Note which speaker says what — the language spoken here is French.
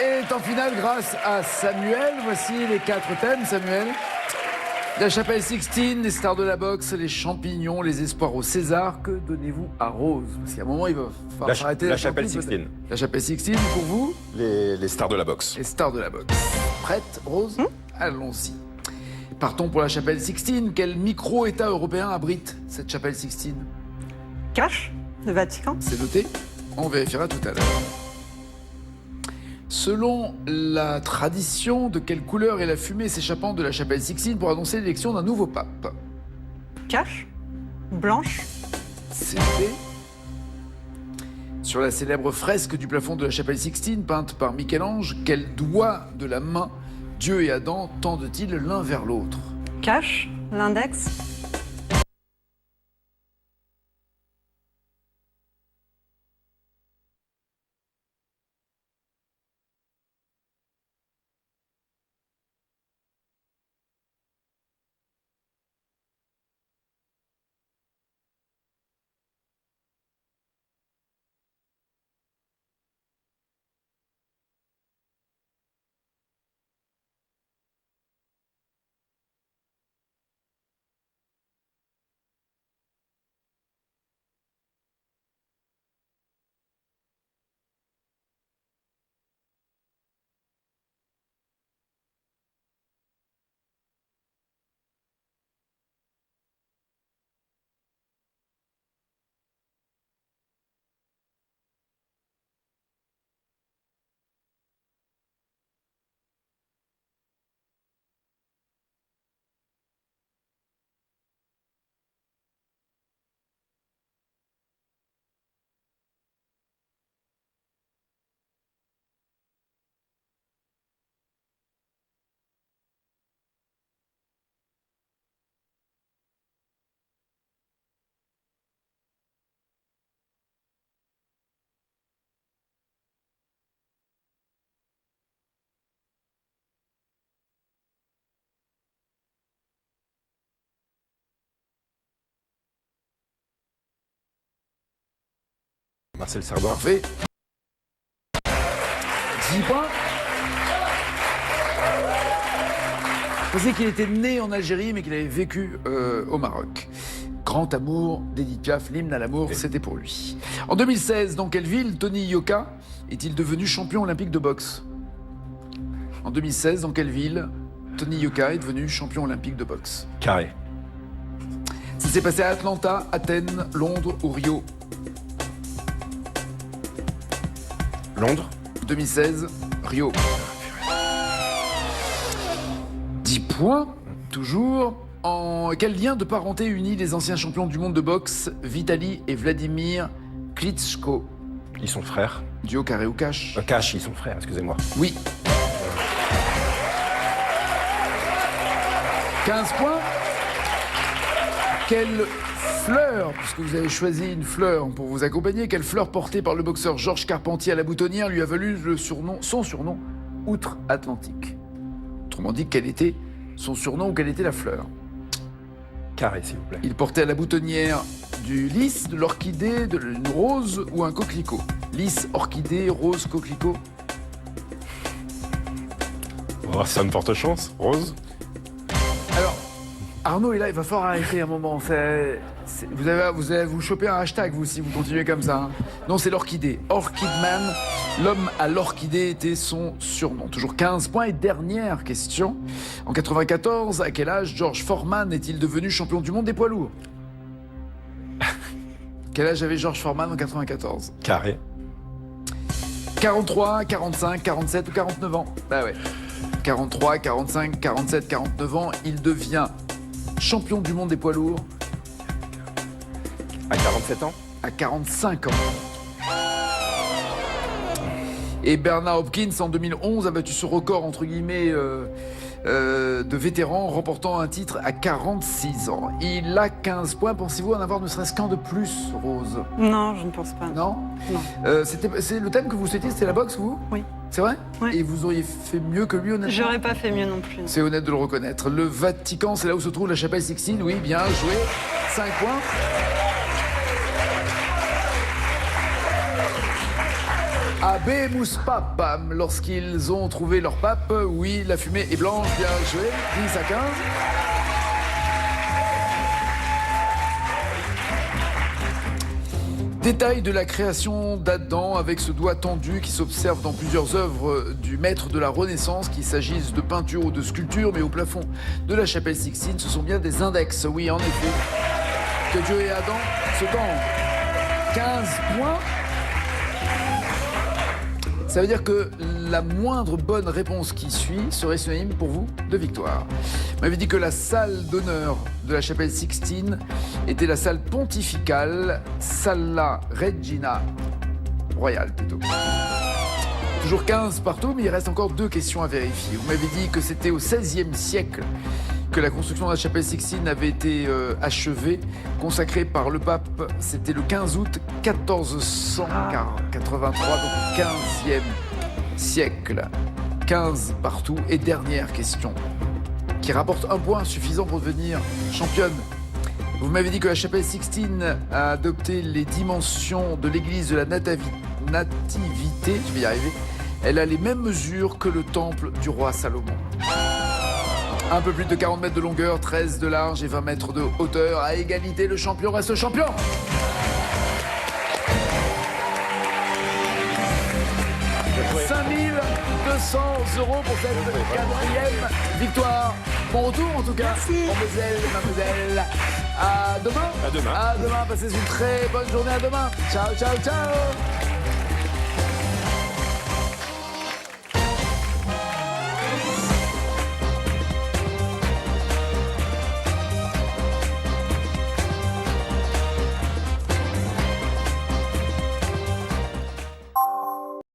Speaker 1: est en finale grâce à Samuel. Voici les 4 thèmes, Samuel. La chapelle Sixtine, les stars de la boxe, les champignons, les espoirs au César. Que donnez-vous à Rose? Parce qu'à un moment, il va falloir s'arrêter.
Speaker 2: La chapelle Sixtine.
Speaker 1: La chapelle Sixtine, pour vous?
Speaker 2: Les stars de la boxe.
Speaker 1: Les stars de la boxe. Prête, Rose? Allons-y. Partons pour la chapelle Sixtine. Quel micro-État européen abrite cette chapelle Sixtine?
Speaker 3: Cache, le Vatican.
Speaker 1: C'est noté. On vérifiera tout à l'heure. Selon la tradition, de quelle couleur est la fumée s'échappant de la chapelle Sixtine pour annoncer l'élection d'un nouveau pape?
Speaker 3: Cache, blanche.
Speaker 1: C'est noté. Sur la célèbre fresque du plafond de la chapelle Sixtine, peinte par Michel-Ange, quel doigt de la main Dieu et Adam tendent-ils l'un vers l'autre?
Speaker 3: Cache, l'index.
Speaker 2: Marcel Cerdan.
Speaker 1: Parfait. 10 points. Vous savez qu'il était né en Algérie, mais qu'il avait vécu au Maroc. Grand amour d'Edith Piaf, l'hymne à l'amour, c'était pour lui. En 2016, dans quelle ville Tony Yoka est-il devenu champion olympique de boxe? En 2016, dans quelle ville Tony Yoka est devenu champion olympique de boxe?
Speaker 2: Carré.
Speaker 1: Ça s'est passé à Atlanta, Athènes, Londres ou Rio?
Speaker 2: Londres.
Speaker 1: 2016, Rio. 10 points, toujours. En quel lien de parenté unit les anciens champions du monde de boxe, Vitali et Vladimir Klitschko?
Speaker 2: Ils sont frères.
Speaker 1: Duo, carré ou cash?
Speaker 2: Cash, ils sont frères, excusez-moi.
Speaker 1: Oui. 15 points. Quelle fleur, puisque vous avez choisi une fleur pour vous accompagner, quelle fleur portée par le boxeur Georges Carpentier à la boutonnière lui a valu son surnom outre-Atlantique? Autrement dit, quel était son surnom ou quelle était la fleur?
Speaker 2: Carré, s'il vous plaît.
Speaker 1: Il portait à la boutonnière du lys, de l'orchidée, de une rose ou un coquelicot? Lys, orchidée, rose, coquelicot.
Speaker 2: On va voir si ça me porte chance. Rose.
Speaker 1: Alors, Arnaud est là, il va falloir arrêter un moment. Vous allez vous choper un hashtag, vous, si vous continuez comme ça. Hein. Non, c'est l'orchidée. Orchidman, l'homme à l'orchidée était son surnom. Toujours 15 points. Et dernière question. En 94, à quel âge George Foreman est-il devenu champion du monde des poids lourds? Quel âge avait George Foreman en 94?
Speaker 2: Carré.
Speaker 1: 43, 45, 47 ou 49 ans? Bah ouais. 43, 45, 47, 49 ans, il devient champion du monde des poids lourds.
Speaker 2: À 47 ans?
Speaker 1: À 45 ans. Et Bernard Hopkins, en 2011, a battu ce record, entre guillemets, de vétéran, remportant un titre à 46 ans. Il a 15 points. Pensez-vous en avoir ne serait-ce qu'un de plus, Rose?
Speaker 3: Non, je ne pense pas.
Speaker 1: Non?
Speaker 3: Non.
Speaker 1: C'est le thème que vous souhaitiez, c'était la boxe, vous?
Speaker 3: Oui.
Speaker 1: C'est vrai?
Speaker 3: Oui.
Speaker 1: Et vous auriez fait mieux que lui, honnêtement?
Speaker 3: J'aurais pas fait mieux non plus.
Speaker 1: C'est honnête de le reconnaître. Le Vatican, c'est là où se trouve la chapelle Sixtine. Oui, bien joué. 5 points. à Bémous Papam lorsqu'ils ont trouvé leur pape. Oui, la fumée est blanche, bien joué. 10 à 15. Détail de la création d'Adam avec ce doigt tendu qui s'observe dans plusieurs œuvres du maître de la Renaissance, qu'il s'agisse de peinture ou de sculpture, mais au plafond de la chapelle Sixtine, ce sont bien des index. Oui, en effet, que Dieu et Adam se tendent. 15 points. Ça veut dire que la moindre bonne réponse qui suit serait synonyme pour vous de victoire. Vous m'avez dit que la salle d'honneur de la chapelle Sixtine était la salle pontificale, Sala Regina Royale plutôt. Toujours 15 partout, mais il reste encore 2 questions à vérifier. Vous m'avez dit que c'était au XVIe siècle que la construction de la chapelle Sixtine avait été achevée, consacrée par le pape. C'était le 15 août 1483, donc 15e siècle. 15 partout. Et dernière question, qui rapporte un point suffisant pour devenir championne. Vous m'avez dit que la chapelle Sixtine a adopté les dimensions de l'église de la Nativité, je vais y arriver. Elle a les mêmes mesures que le temple du roi Salomon. Un peu plus de 40 mètres de longueur, 13 de large et 20 mètres de hauteur. À égalité, le champion reste champion. 5 200 € pour cette 4e victoire. Bon retour en tout cas.
Speaker 3: Merci.
Speaker 1: Mademoiselle. À demain.
Speaker 2: À demain.
Speaker 1: À demain. Passez une très bonne journée. À demain. Ciao, ciao, ciao.